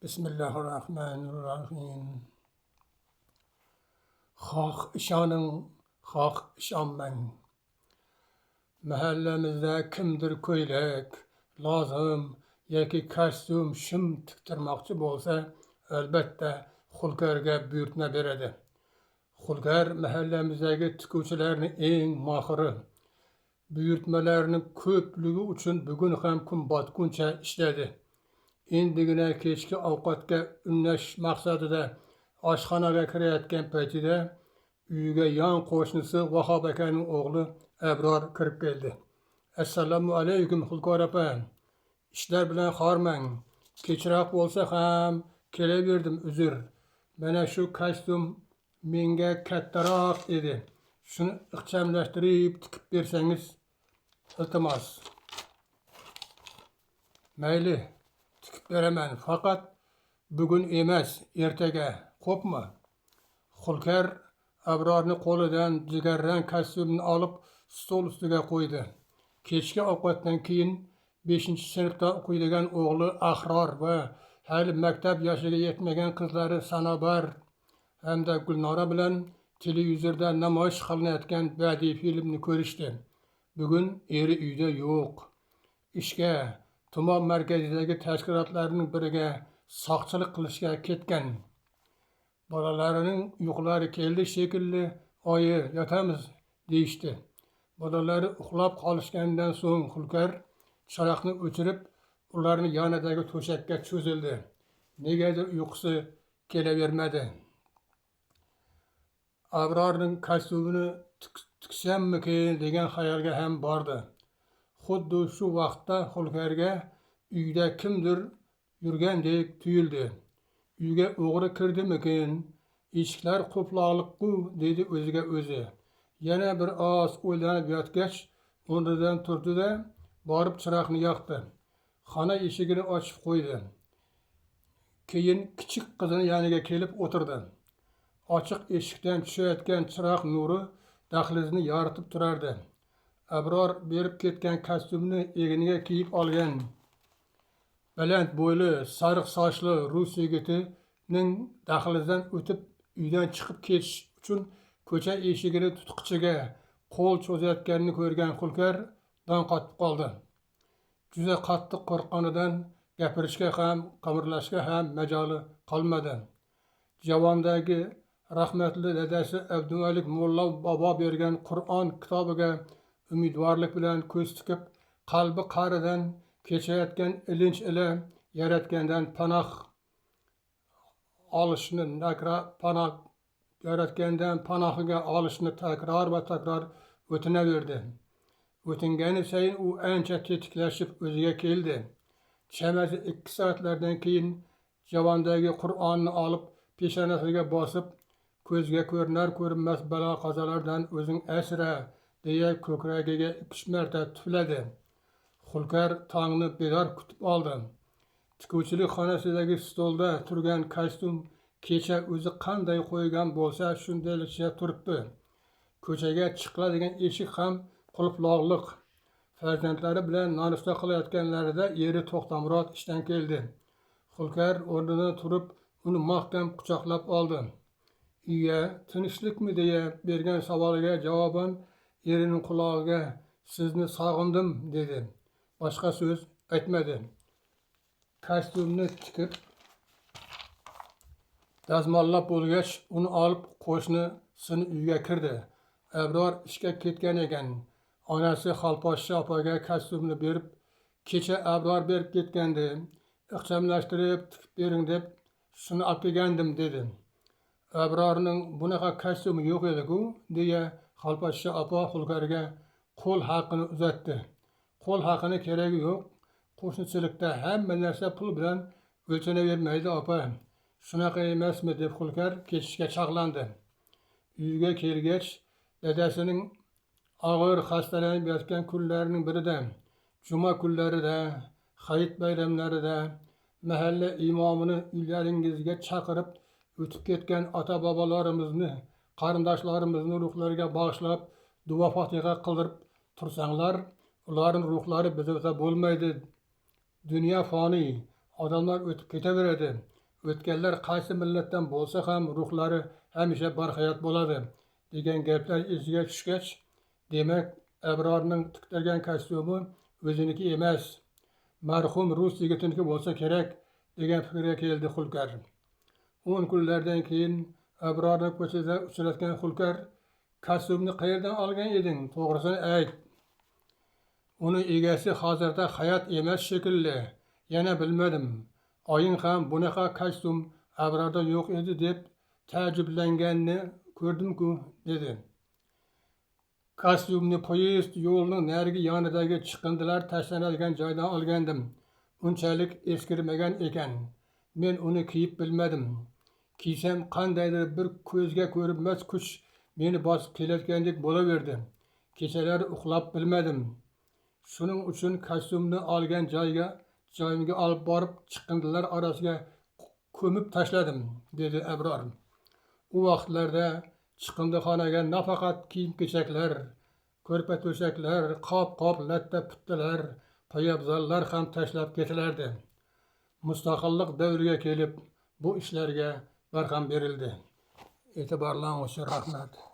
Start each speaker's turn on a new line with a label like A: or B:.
A: Bismillahirrahmanirrahim. Xoh ishonın, xoh ishonmang. Mahallamizda kimdir ko'ylak, lozim yoki kostyum, shim tiktirmoqchi bo'lsa, albatta Xulkarga buyurtma beradi. Xulkar mahallamizdagi tikuvchilarning eng mohiri. Buyurtmalarning ko'pligi uchun bugun ham kun botguncha ishladi. Endigina kechki ovqatga unlash maqsadida oshxonaga kirayotgan paytida uyiga yon qo'shnisi Vahob akaning o'g'li Abror kirib keldi. Assalomu alaykum Xulkor opa. Ishlar bilan xormang. Kechroq bo'lsa ham kelaverdim, uzr. Mana shu kostyum menga kattaroq edi. Shuni ixchamlashtirib tikib bersangiz, iltimos. Mayli, tikib beraman, faqat bugun emas, ertaga, xo'pmi? Xulkar Abrorni qo'lidan jigarrang kostyumni olib stol ustiga qo'ydi. Kechki ovqatdan keyin 5-sinfda o'qiydigan o'g'li Ahror va hali maktab yoshiga yetmagan qizlari Sanobar hamda Gulnora bilan televizorda namoyish qilinayotgan badiiy filmni ko'rishdi. Bugun eri uyda yo'q. Ishga, tuman markazidagi tashkilotlarning biriga soqchilik qilishga ketgan. Bolalarining uyqulari keldi shekilli, oyi, yotamiz deyishdi. Bolalari uxlab qolishgandan so'ng Xulkar chiroqni o'chirib, ularni yonidagi to'shakka cho'zildi. Negadir uyqusi kelavermadi. Abrorning kostyumini tiksammikin degan xayolga ham bordi. Xuddi shu vaqtda Xulkarga uyda kimdir yurgandek tuyuldi. Uyga o'g'ri kirdimikin? Eshiklar qo'ploqliq-ku, dedi o'ziga o'zi. Yana bir oz o'ylanib yotgach, o'rnidan turdi-da, borib chiroqni yoqdi. Xona eshigini ochib qo'ydi. Keyin kichik qizini yoniga kelib o'tirdi. Ochiq eshikdan tushayotgan chiroq nuri dahlizni yoritib turardi. Abror berib ketgan kostyumni egniga kiyib olgan baland bo'yli, sariq sochli rus yigitining dahlizdan o'tib uydan chiqib ketish uchun ko'cha eshigini tutqichiga qo'l cho'zayotganini ko'rgan Xulkar dong qotib qoldi. Juda qattiq qo'rqqanidan gapirishga ham, qimirlashga ham majoli qolmadi. Javondagi rahmatli dadasi Abdumalik Mo'lla bobo bergan Qur'on kitobiga umidvorlik bilan ko'z tikib, qalbi qa'ridan kechayotgan ilinj ila yaratgandan panoh olishni panohiga olishni takror va takror o'tinaverdi. O'tingani sayin u ancha tetiklashib o'ziga keldi. Chamasi 2 soatlardan keyin javondagi Qur'onni olib peshonasiga bosib, ko'zga ko'rinar ko'rinmas balo qazolardan o'zing asra deya ko'kragiga 2 marta tufladi. Xulkar tongni bedor kutib oldi. Tikuvchilik xonasidagi stolda turgan kostyum kecha o'zi qanday qo'ygan bo'lsa, shundayligicha turibdi. Ko'chaga chiqiladigan eshik ham qulfloqliq. Farzandlari bilan nonushta qilayotganlarida eri To'xtamurod ishdan keldi. Xulkar o'rnidan turib, uni mahkam quchoqlab oldi. Iya, tinchlikmi deya bergan savoliga javoban erining qulog'iga sizni sog'indim dedi. Boshqa so'z aytmadi. Kostyumni tikib dazmollab bo'lgach, uni olib qo'shnisini uyiga kirdi. Abror ishga ketgan ekan. Onasi Xolposhsha opaga kostyumni berib, kecha Abror berib ketgandi. Ixchamlashtirib tikib bering deb shuni olib kelgandim dedi. Abrorning bunaqa kostyumi yo'q edi-ku, deya Xolposhsha opa Xulkarga qo'l haqini uzatdi. Qo'l haqini keragi yo'q. Qo'shnichilikda hamma narsa pul bilan o'lchanavermaydi opa. Shunaqa emasmi deb Xulkar ketishga chog'landi. Uyga kelgach, dadasining og'ir xastalanib yotgan kunlarining birida, juma kunlarida, hayit bayramlarida mahalla imomini uylaringizga chaqirib o'tib ketgan ota-bobolarimizni, qarindoshlarimizni ruhlariga bag'ishlab duo fotiha qildirib tursanglar, ularning ruhlari bizda bo'lmaydi. Dunyo foniy, Odamlar o'tib ketaveradi. O'tganlar qaysi millatdan bo'lsa ham ruhlari hamisha barhayot bo'ladi degan gaplar esiga tushgach, demak, Abrorning tiktirgan kostyumi o'ziniki emas, marhum rus yigitiniki bo'lsa kerak degan fikrga keldi Xulkar. 10 kunlardan keyin Abrorni ko'chada uchratgan Xulkar, kostyumni qayerdan olgan eding? To'g'risini ayt. Uni egasi hozirda hayot emas shekilli. Yana bilmadim. Oying ham bunaqa kostyum Abrorda yo'q edi deb taajjublanganini ko'rdim-ku, dedi. Kostyumni poyezd yo'lining narigi yonidagi chiqindilar tashlanadigan joydan olgandim. Unchalik eskirmagan ekan. Men uni kiyib bilmadim. Kiysam qandaydir bir ko'zga ko'rinmas kuch meni bosib kelayotgandek bo'laverdi. Kechalari uxlab bilmadim. Shuning uchun kostyumni olgan joyimga olib borib chiqindilar orasiga ko'mib tashladim, dedi Abror. U vaqtlarda chiqindixonaga nafaqat kiyim-kechaklar, ko'rpa-to'shaklar, qop-qop latta-puttalar, poyabzallar ham tashlab ketilardi. Mustaqillik davriga kelib bu ishlarga barham berildi. E'tiborlaringiz uchun rahmat.